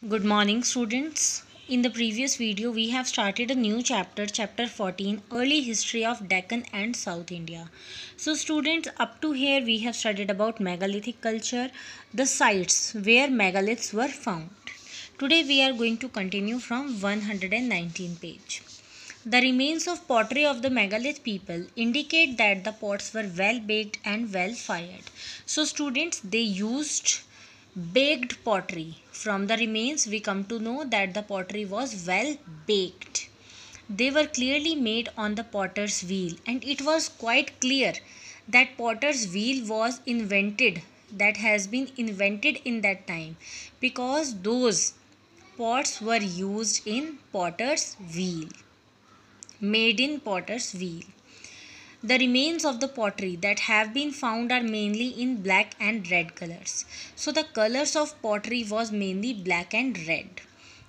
Good morning, students. In the previous video, we have started a new chapter, chapter 14, Early History of Deccan and South India. So, students, up to here, we have studied about megalithic culture, the sites where megaliths were found. Today, we are going to continue from 119 page. The remains of pottery of the megalith people indicate that the pots were well baked and well fired. So, students, they used baked pottery. From the remains, we come to know that the pottery was well baked. They were clearly made on the potter's wheel, and it was quite clear that potter's wheel was invented, that has been invented in that time, because those pots were used in potter's wheel, made in potter's wheel. The remains of the pottery that have been found are mainly in black and red colors. So the colors of pottery was mainly black and red.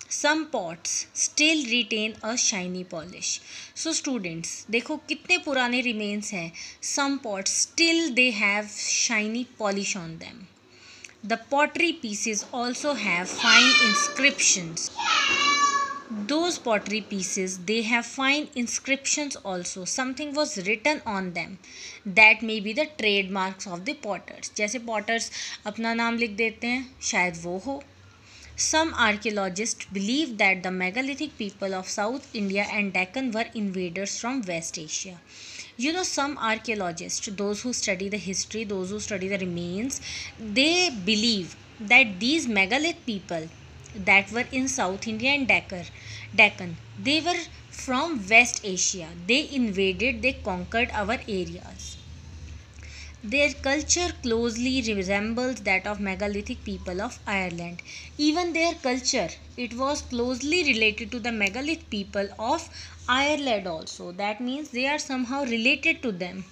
Some pots still retain a shiny polish. So students, देखो कितने पुराने remains हैं. Some pots still they have shiny polish on them. The pottery pieces also have fine inscriptions. Those pottery pieces, they have fine inscriptions also. Something was written on them. That may be the trademarks of the potters. जैसे potters अपना नाम लिख देते हैं, शायद वो हो. Some archaeologists believe that the megalithic people of South India and Deccan were invaders from West Asia. You know, some archaeologists, those who study the history, those who study the remains, they believe that these megalith people that were in South India and Deccan, they were from West Asia. They invaded, they conquered our areas. Their culture closely resembles that of megalithic people of Ireland. Even their culture, it was closely related to the megalith people of Ireland also. That means they are somehow related to them.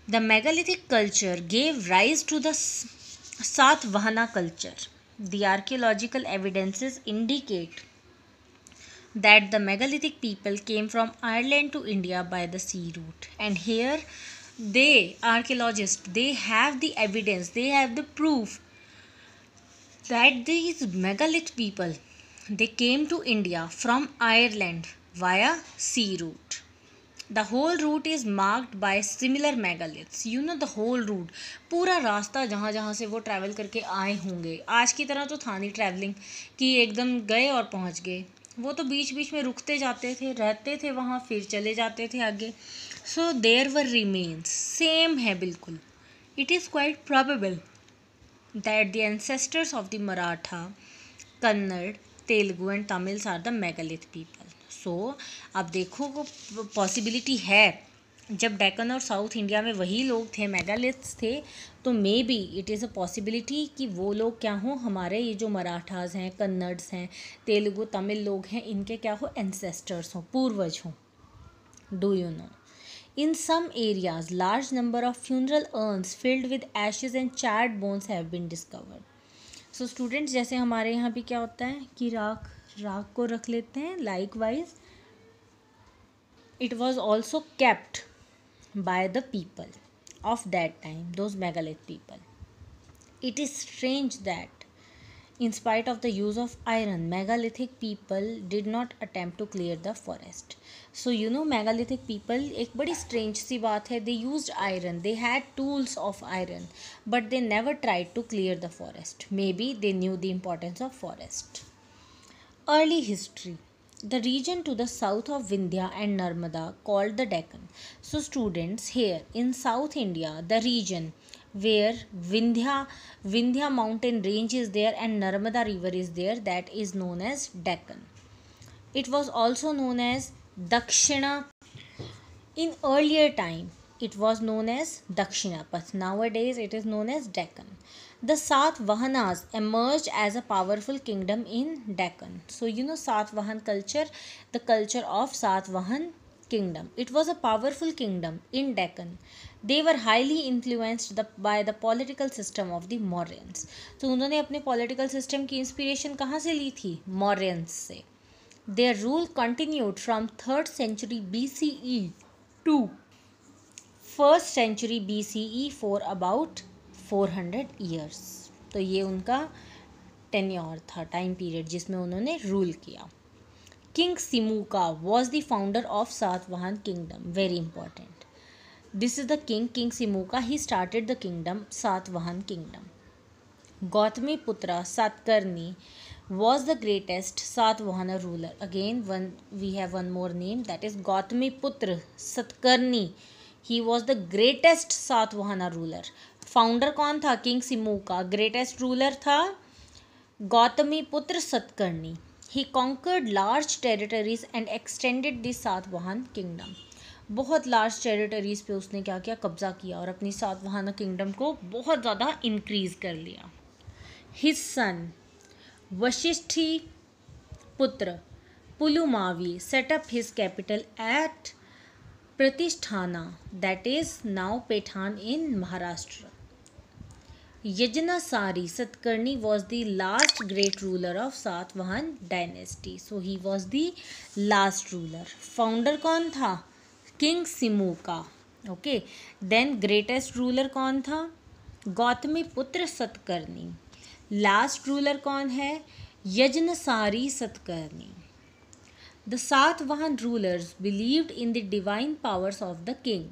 The megalithic culture gave rise to the Satvahana culture. The archaeological evidences indicate that the megalithic people came from Ireland to India by the sea route. And here they, archaeologists, they have the evidence, they have the proof that these megalith people, they came to India from Ireland via sea route. The whole route is marked by similar megaliths. You know, the whole route, पूरा रास्ता जहाँ जहाँ से वो travel करके आए होंगे, आज की तरह तो था नहीं ट्रैवलिंग कि एकदम गए और पहुँच गए. वो तो बीच बीच में रुकते जाते थे, रहते थे वहाँ, फिर चले जाते थे आगे. So there were remains, same है बिल्कुल. It is quite probable that the ancestors of the Maratha, Kannada, Telugu and Tamils are the megalith people. So, अब देखो वो पॉसिबिलिटी है, जब डेक्कन और साउथ इंडिया में वही लोग थे, मेगालिथ्स थे, तो may be it is a possibility कि वो लोग क्या हों, हमारे ये जो मराठास हैं, कन्नड्स हैं, तेलुगु तमिल लोग हैं, इनके क्या हो, एंसेस्टर्स हों, पूर्वज हों. Do you know? In some areas, large number of funeral urns filled with ashes and charred bones have been discovered. So students, जैसे हमारे यहाँ भी क्या होता है कि राख राख को रख लेते हैं, likewise it was also kept by the people of that time, those megalith people. It is strange that in spite of the use of iron, megalithic people did not attempt to clear the forest. So you know, megalithic people, एक बड़ी strange सी बात है, they used iron, they had tools of iron, but they never tried to clear the forest. Maybe they knew the importance of forest. Early history. The region to the south of Vindhya and Narmada called the Deccan. So students, here in South India, the region where Vindhya mountain range is there and Narmada river is there, that is known as Deccan. It was also known as Dakshina. In earlier time, it was known as Dakshina, but nowadays it is known as Deccan. The Satavahanas emerged as a powerful kingdom in Deccan. So you know, Satavahan culture, the culture of Satavahan kingdom. It was a powerful kingdom in Deccan. They were highly influenced by the political system of the Mauryans. तो उन्होंने अपने political system की inspiration कहाँ से ली थी? Mauryans से. Their rule continued from 3rd century BCE to 1st century BCE for about 400 years. तो ये उनका टेन्योर था, टाइम पीरियड जिसमें उन्होंने रूल किया. King Simuka was the founder of Satavahana kingdom. Very important. This is the king Simuka. He started the kingdom Satavahana kingdom. Gautamiputra Satkarni was the greatest Satvahana ruler. Again, we have one more name, that is Gautamiputra Satkarni. He was the greatest Satvahana ruler. Founder कौन था? King Simu का. Greatest ruler था Gautamiputra Satakarni. He conquered large territories and extended the Satavahana kingdom. बहुत large territories पे उसने क्या किया? कब्जा किया और अपनी सातवाहन किंगडम को बहुत ज़्यादा इंक्रीज कर लिया. His son Vashishthiputra Pulumavi set up his capital at Pratisthana, that is now Pathan in Maharashtra. Yajnasari Satkarni was the last great ruler of Satvahan dynasty. So he was the last ruler. Founder कौन था? King Simuka. Okay. Then greatest ruler कौन था? Gautamiputra Satakarni. Last ruler कौन है? Yajnasri Satakarni. The Satavahana rulers believed in the divine powers of the king.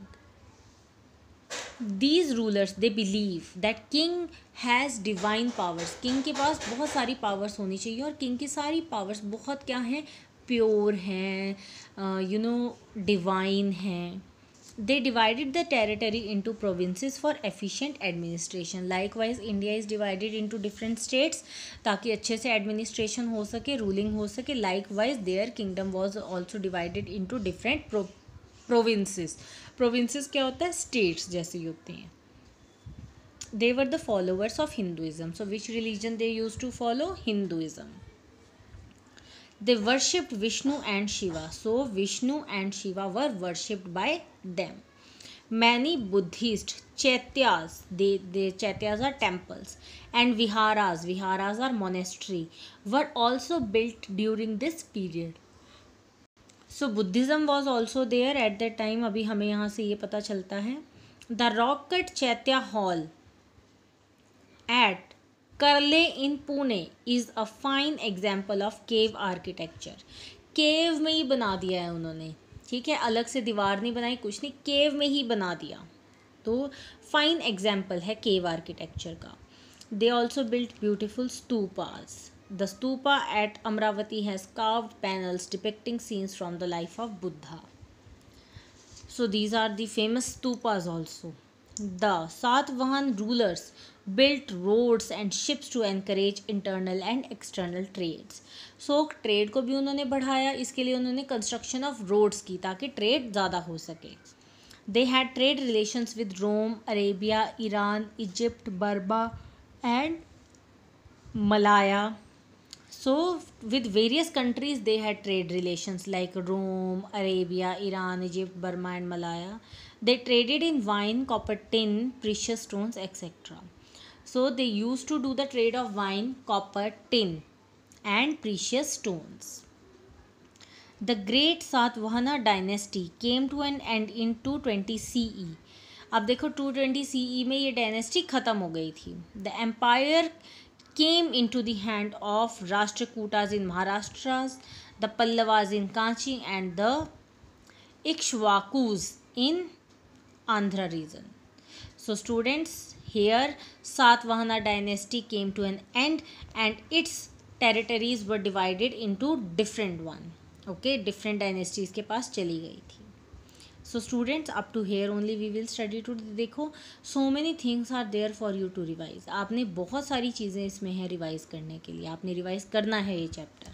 These rulers they believe that king has divine powers. King के पास बहुत सारी पावर्स होनी चाहिए और किंग की सारी पावर्स बहुत क्या हैं? प्योर हैं, डिवाइन हैं. They divided the territory into provinces for efficient administration. Likewise, India is divided into different states ताकि अच्छे से administration हो सके, ruling हो सके. Likewise, their kingdom was also divided into different provinces. Provinces क्या होता है? States जैसे होते हैं. They were the followers of Hinduism. So, which religion they used to follow? Hinduism. They worshipped Vishnu and Shiva. So Vishnu and Shiva were worshipped by them. Many Buddhist chaityas, they chaityas are temples, and viharas are monastery, were also built during this period. So Buddhism was also there at that time. अभी हमें यहाँ से ये पता चलता है. The rock cut chaitya hall at Karle in Pune is a fine example of cave architecture. Cave में ही बना दिया है उन्होंने. ठीक है, अलग से दीवार नहीं बनाई, कुछ नहीं, केव में ही बना दिया. तो फाइन एग्जाम्पल है केव आर्किटेक्चर का. They also built beautiful stupas. The stupa at Amaravati has carved panels depicting scenes from the life of Buddha. So these are the famous stupas also. The Satvahan rulers built roads and ships to encourage internal and external trades. So trade को भी उन्होंने बढ़ाया. इसके लिए उन्होंने construction of roads की ताकि trade ज़्यादा हो सके. They had trade relations with Rome, Arabia, Iran, Egypt, Burma and Malaya. So with various countries they had trade relations like Rome, Arabia, Iran, Egypt, Burma and Malaya. They traded in wine, copper, tin, precious stones, etc. So they used to do the trade of wine, copper, tin and precious stones. The great Satvahana dynasty came to an end in 220 CE. अब देखो 220 CE में ये dynasty ख़त्म हो गई थी. The empire came into the hand of Rashtrakutas in Maharashtra, the Pallavas in Kanchi and the Ikshvakus in Andhra region. So students, here Satvahana dynasty came to an end and its territories were divided into different one. Okay, different dynasties के पास चली गई थी. So students, up to here only we will study today. देखो, so many things are there for you to revise. आपने बहुत सारी चीज़ें इसमें है रिवाइज करने के लिए. आपने रिवाइज करना है ये chapter.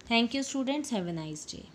Thank you students. Have a nice day.